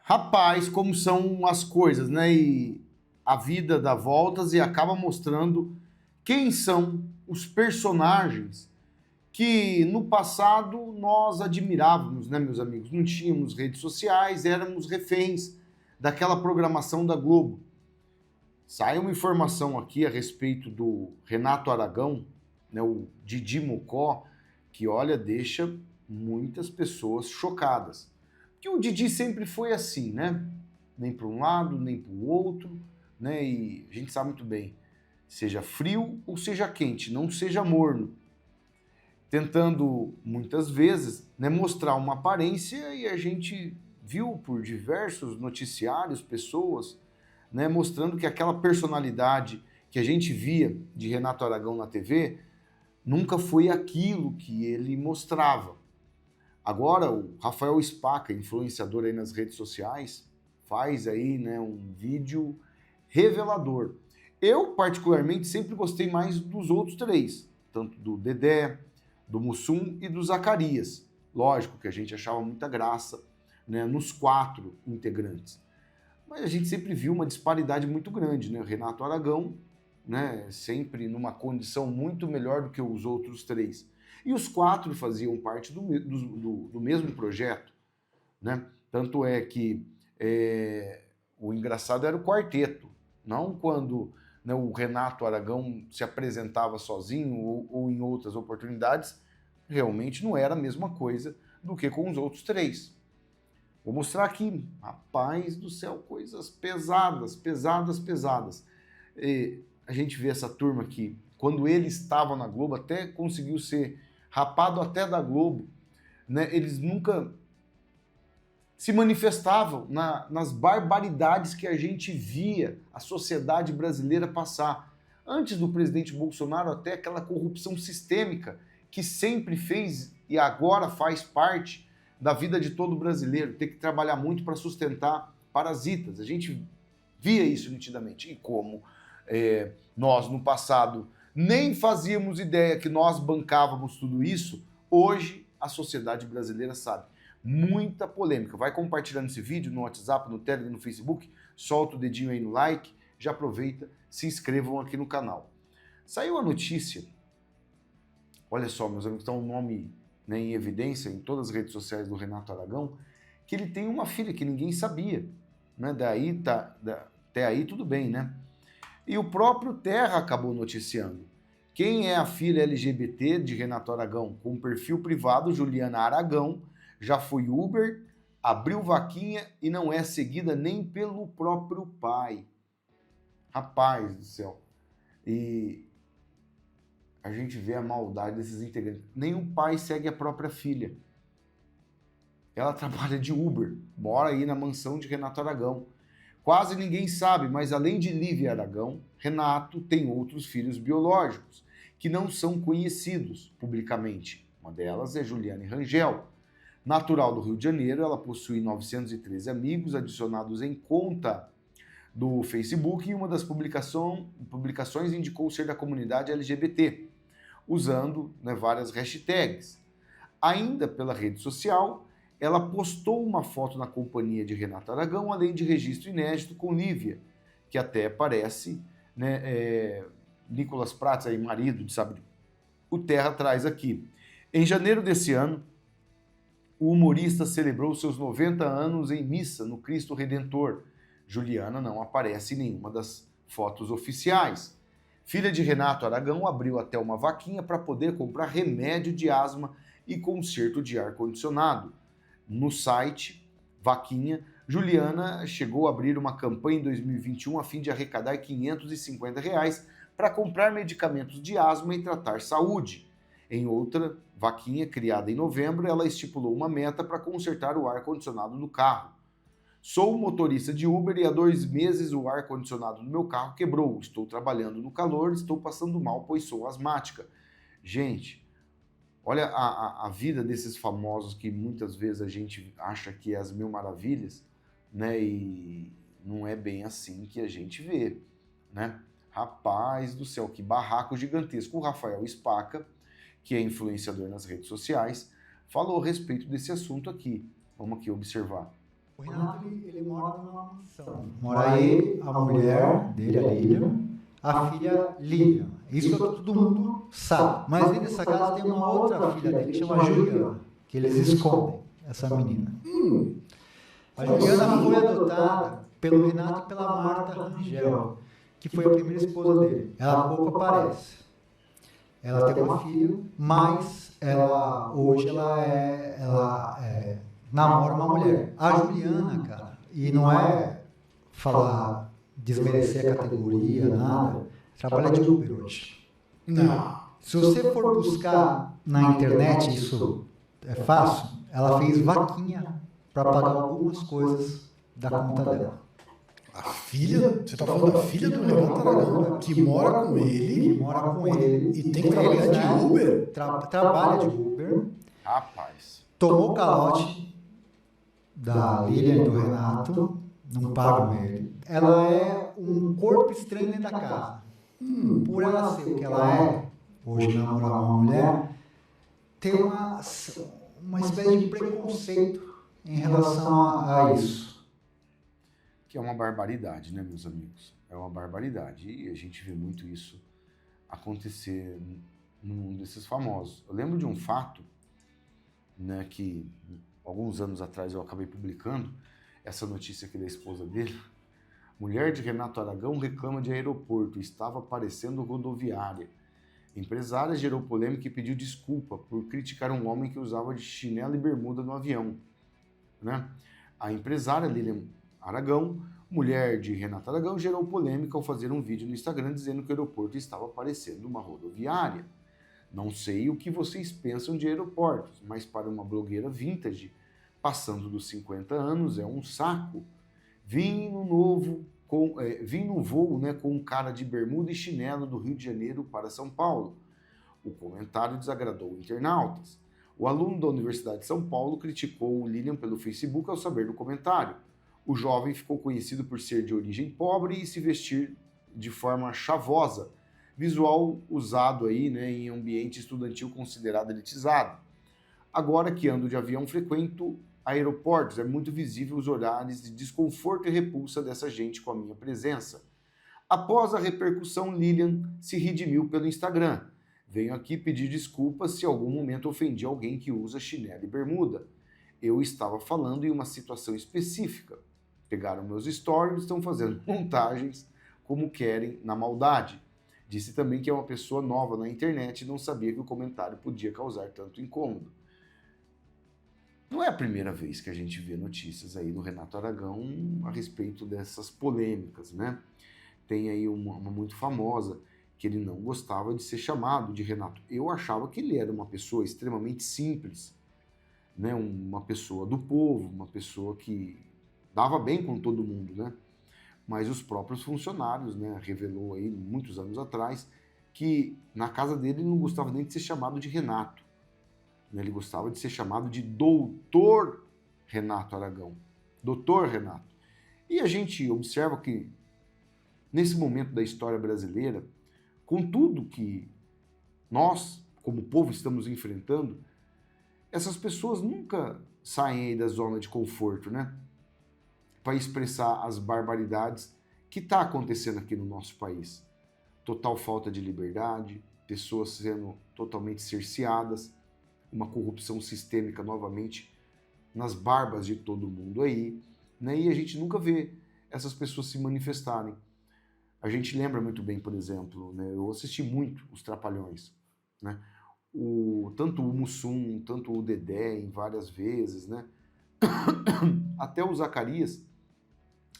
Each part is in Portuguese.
Rapaz, como são as coisas, né? E a vida dá voltas e acaba mostrando quem são os personagens que no passado nós admirávamos, né, meus amigos? Não tínhamos redes sociais, éramos reféns daquela programação da Globo. Sai uma informação aqui a respeito do Renato Aragão, né, o Didi Mocó, que olha, deixa muitas pessoas chocadas. Porque o Didi sempre foi assim, né? Nem para um lado, nem para o outro, né? E a gente sabe muito bem, seja frio ou seja quente, não seja morno. Tentando, muitas vezes, né, mostrar uma aparência e a gente viu por diversos noticiários, pessoas, né, mostrando que aquela personalidade que a gente via de Renato Aragão na TV nunca foi aquilo que ele mostrava. Agora, o Rafael Spaca, influenciador aí nas redes sociais, faz aí, né, um vídeo revelador. Eu, particularmente, sempre gostei mais dos outros três, tanto do Dedé, do Mussum e do Zacarias. Lógico que a gente achava muita graça, né, nos quatro integrantes. Mas a gente sempre viu uma disparidade muito grande, né? O Renato Aragão, né, sempre numa condição muito melhor do que os outros três. E os quatro faziam parte do mesmo projeto, né? Tanto é que o engraçado era o quarteto, não quando, né, o Renato Aragão se apresentava sozinho ou em outras oportunidades, realmente não era a mesma coisa do que com os outros três. Vou mostrar aqui, rapaz do céu, coisas pesadas, pesadas, pesadas. A gente vê essa turma aqui, quando ele estava na Globo, até conseguiu ser rapado até da Globo, né? Eles nunca se manifestavam nas barbaridades que a gente via a sociedade brasileira passar. Antes do presidente Bolsonaro, até aquela corrupção sistêmica que sempre fez e agora faz parte da vida de todo brasileiro, ter que trabalhar muito para sustentar parasitas. A gente via isso nitidamente. E como nós, no passado, nem fazíamos ideia que nós bancávamos tudo isso, hoje a sociedade brasileira sabe. Muita polêmica. Vai compartilhando esse vídeo no WhatsApp, no Telegram, no Facebook, solta o dedinho aí no like, já aproveita, se inscrevam aqui no canal. Saiu a notícia, olha só, meus amigos, está um nome, né, em evidência em todas as redes sociais do Renato Aragão, que ele tem uma filha que ninguém sabia, né? Até aí tudo bem, né? E o próprio Terra acabou noticiando. Quem é a filha LGBT de Renato Aragão? Com perfil privado, Juliana Aragão, já foi Uber, abriu vaquinha e não é seguida nem pelo próprio pai. Rapaz do céu. E a gente vê a maldade desses integrantes. Nenhum pai segue a própria filha. Ela trabalha de Uber, mora aí na mansão de Renato Aragão. Quase ninguém sabe, mas além de Lívia Aragão, Renato tem outros filhos biológicos, que não são conhecidos publicamente. Uma delas é Juliane Rangel. Natural do Rio de Janeiro, ela possui 913 amigos adicionados em conta do Facebook e uma das publicações indicou ser da comunidade LGBT, usando, né, várias hashtags. Ainda pela rede social, ela postou uma foto na companhia de Renato Aragão, além de registro inédito com Lívia, que até parece, né, Nicolas Prats, aí, marido de Sabe. O Terra traz aqui. Em janeiro desse ano, o humorista celebrou seus 90 anos em missa no Cristo Redentor. Juliana não aparece em nenhuma das fotos oficiais. Filha de Renato Aragão abriu até uma vaquinha para poder comprar remédio de asma e conserto de ar-condicionado. No site Vaquinha, Juliana chegou a abrir uma campanha em 2021 a fim de arrecadar R$ 550 para comprar medicamentos de asma e tratar saúde. Em outra vaquinha, criada em novembro, ela estipulou uma meta para consertar o ar-condicionado do carro. Sou motorista de Uber e há 2 meses o ar-condicionado do meu carro quebrou. Estou trabalhando no calor, estou passando mal, pois sou asmática. Gente, olha a vida desses famosos que muitas vezes a gente acha que é as mil maravilhas, né? E não é bem assim que a gente vê, né? Rapaz do céu, que barraco gigantesco. O Rafael Spaca, que é influenciador nas redes sociais, falou a respeito desse assunto aqui. Vamos aqui observar. O Renato, ele mora numa mansão. Mora ele, a mulher dele, a Lilian, a filha Lilian. Isso todo mundo sabe. Mas dentro dessa casa tem uma outra filha dele que chama Juliana, que eles escondem essa menina. A Juliana foi adotada pelo Renato e pela Marta Rangel, que foi a primeira esposa dele. Ela pouco aparece. Ela tem uma filha, mas hoje ela namora uma mulher. A Juliana, cara, e não é falar, desmerecer a categoria, nada, trabalha de Uber hoje. Não. Se você for buscar na internet, isso é fácil, ela fez vaquinha para pagar algumas coisas da conta dela. A filha? Você está falando da filha do Renato Aragão, que mora com ele e tem que trabalhar de Uber? Trabalha de Uber. Rapaz. Tomou calote da Lilian e do Renato, não pagam ele. Ela é um corpo estranho dentro da casa. Por ela ser o que ela é, hoje namorar uma mulher, tem uma espécie de preconceito em relação a isso. Que é uma barbaridade, né, meus amigos? É uma barbaridade. E a gente vê muito isso acontecer no mundo desses famosos. Eu lembro de um fato, né, que alguns anos atrás eu acabei publicando, essa notícia aqui da esposa dele. Mulher de Renato Aragão reclama de aeroporto, estava parecendo rodoviária. Empresária gerou polêmica e pediu desculpa por criticar um homem que usava de chinelo e bermuda no avião. Né? A empresária Lilian Aragão, mulher de Renato Aragão, gerou polêmica ao fazer um vídeo no Instagram dizendo que o aeroporto estava parecendo uma rodoviária. Não sei o que vocês pensam de aeroportos, mas para uma blogueira vintage, passando dos 50 anos, é um saco. Vim no voo, né, com um cara de bermuda e chinelo do Rio de Janeiro para São Paulo. O comentário desagradou internautas. O aluno da Universidade de São Paulo criticou o Lilian pelo Facebook ao saber do comentário. O jovem ficou conhecido por ser de origem pobre e se vestir de forma chavosa, visual usado aí, né, em ambiente estudantil considerado elitizado. Agora que ando de avião, frequento aeroportos, é muito visível os olhares de desconforto e repulsa dessa gente com a minha presença. Após a repercussão, Lilian se redimiu pelo Instagram. Venho aqui pedir desculpas se em algum momento ofendi alguém que usa chinelo e bermuda. Eu estava falando em uma situação específica. Pegaram meus stories e estão fazendo montagens como querem na maldade. Disse também que é uma pessoa nova na internet e não sabia que o comentário podia causar tanto incômodo. Não é a primeira vez que a gente vê notícias aí do Renato Aragão a respeito dessas polêmicas, né? Tem aí uma muito famosa, que ele não gostava de ser chamado de Renato. Eu achava que ele era uma pessoa extremamente simples, né? Uma pessoa do povo, uma pessoa que dava bem com todo mundo, né? Mas os próprios funcionários, né, revelou aí muitos anos atrás que na casa dele ele não gostava nem de ser chamado de Renato. Ele gostava de ser chamado de Doutor Renato Aragão. Doutor Renato. E a gente observa que, nesse momento da história brasileira, com tudo que nós, como povo, estamos enfrentando, essas pessoas nunca saem aí da zona de conforto, né? Para expressar as barbaridades que está acontecendo aqui no nosso país. Total falta de liberdade, pessoas sendo totalmente cerceadas, uma corrupção sistêmica novamente nas barbas de todo mundo aí, né? E a gente nunca vê essas pessoas se manifestarem. A gente lembra muito bem, por exemplo, né? Eu assisti muito os Trapalhões, né? Tanto o Mussum, tanto o Dedé, em várias vezes, né? Até o Zacarias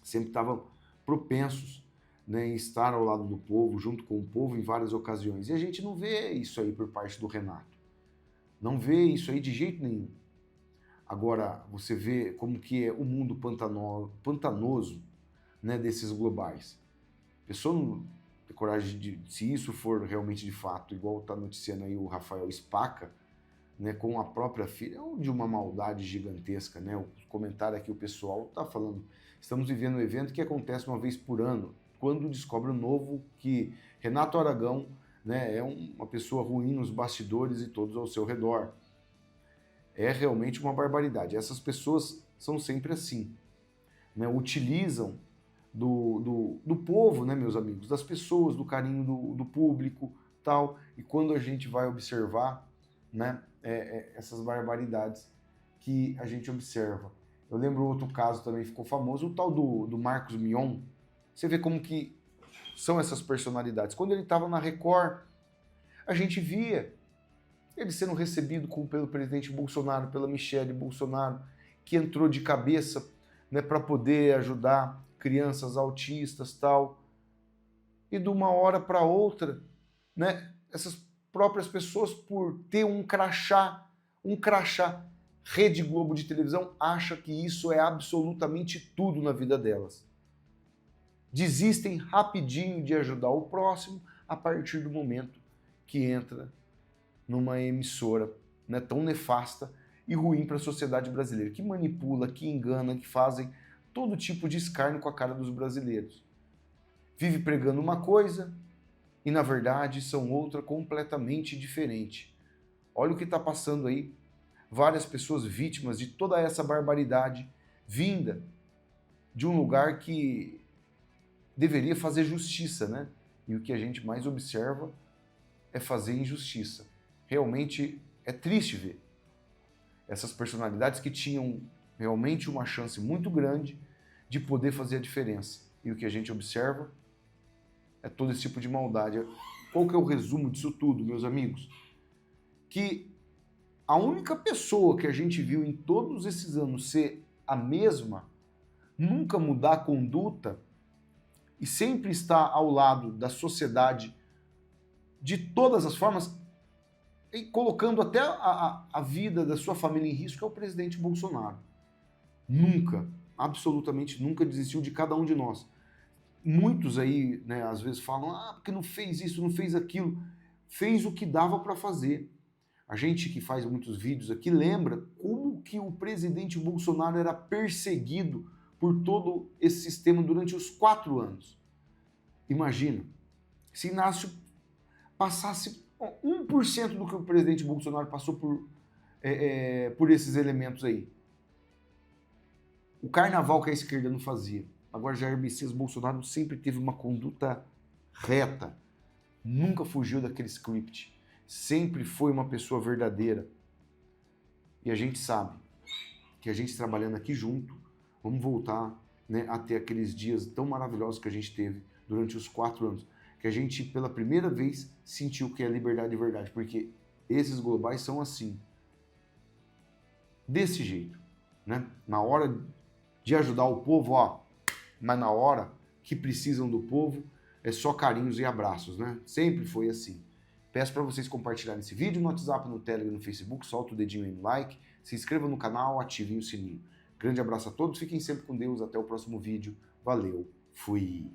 sempre estavam propensos, né, em estar ao lado do povo, junto com o povo em várias ocasiões. E a gente não vê isso aí por parte do Renato. Não vê isso aí de jeito nenhum. Agora, você vê como que é o mundo pantanoso, né, desses globais. A pessoa não tem coragem de, se isso for realmente de fato, igual está noticiando aí o Rafael Spaca, né, com a própria filha, é de uma maldade gigantesca, né? O comentário aqui, o pessoal está falando, estamos vivendo um evento que acontece uma vez por ano, quando descobre o novo que Renato Aragão, né, é uma pessoa ruim nos bastidores e todos ao seu redor. É realmente uma barbaridade. Essas pessoas são sempre assim, né, utilizam do povo, né, meus amigos, das pessoas, do carinho do público, tal. E quando a gente vai observar, né, essas barbaridades que a gente observa. Eu lembro outro caso também ficou famoso, o tal do Marcos Mion. Você vê como que são essas personalidades. Quando ele estava na Record, a gente via ele sendo recebido pelo presidente Bolsonaro, pela Michelle Bolsonaro, que entrou de cabeça, né, para poder ajudar crianças autistas, tal. E de uma hora para outra, né, essas próprias pessoas, por ter um crachá, Rede Globo de televisão, acha que isso é absolutamente tudo na vida delas. Desistem rapidinho de ajudar o próximo a partir do momento que entra numa emissora, né, tão nefasta e ruim para a sociedade brasileira, que manipula, que engana, que fazem todo tipo de escárnio com a cara dos brasileiros. Vive pregando uma coisa e, na verdade, são outra completamente diferente. Olha o que está passando aí. Várias pessoas vítimas de toda essa barbaridade vinda de um lugar que deveria fazer justiça, né? E o que a gente mais observa é fazer injustiça. Realmente é triste ver essas personalidades que tinham realmente uma chance muito grande de poder fazer a diferença. E o que a gente observa é todo esse tipo de maldade. Qual que é o resumo disso tudo, meus amigos? Que a única pessoa que a gente viu em todos esses anos ser a mesma, nunca mudar a conduta e sempre estar ao lado da sociedade de todas as formas, e colocando até a vida da sua família em risco, é o presidente Bolsonaro. Nunca, absolutamente nunca desistiu de cada um de nós. Muitos aí, né, às vezes falam, porque não fez isso, não fez aquilo. Fez o que dava para fazer. A gente que faz muitos vídeos aqui lembra como que o presidente Bolsonaro era perseguido por todo esse sistema durante os 4 anos. Imagina, se Inácio passasse 1% do que o presidente Bolsonaro passou por esses elementos aí. O carnaval que a esquerda não fazia. Agora Jair Messias Bolsonaro sempre teve uma conduta reta. Nunca fugiu daquele script. Sempre foi uma pessoa verdadeira. E a gente sabe que a gente trabalhando aqui junto, vamos voltar, né, a ter aqueles dias tão maravilhosos que a gente teve durante os 4 anos. Que a gente, pela primeira vez, sentiu que é liberdade de verdade. Porque esses globais são assim. Desse jeito. Né? Na hora de ajudar o povo, mas na hora que precisam do povo, é só carinhos e abraços, né? Sempre foi assim. Peço para vocês compartilharem esse vídeo no WhatsApp, no Telegram, no Facebook, solta o dedinho aí no like, se inscreva no canal, ativem o sininho. Grande abraço a todos, fiquem sempre com Deus, até o próximo vídeo. Valeu, fui!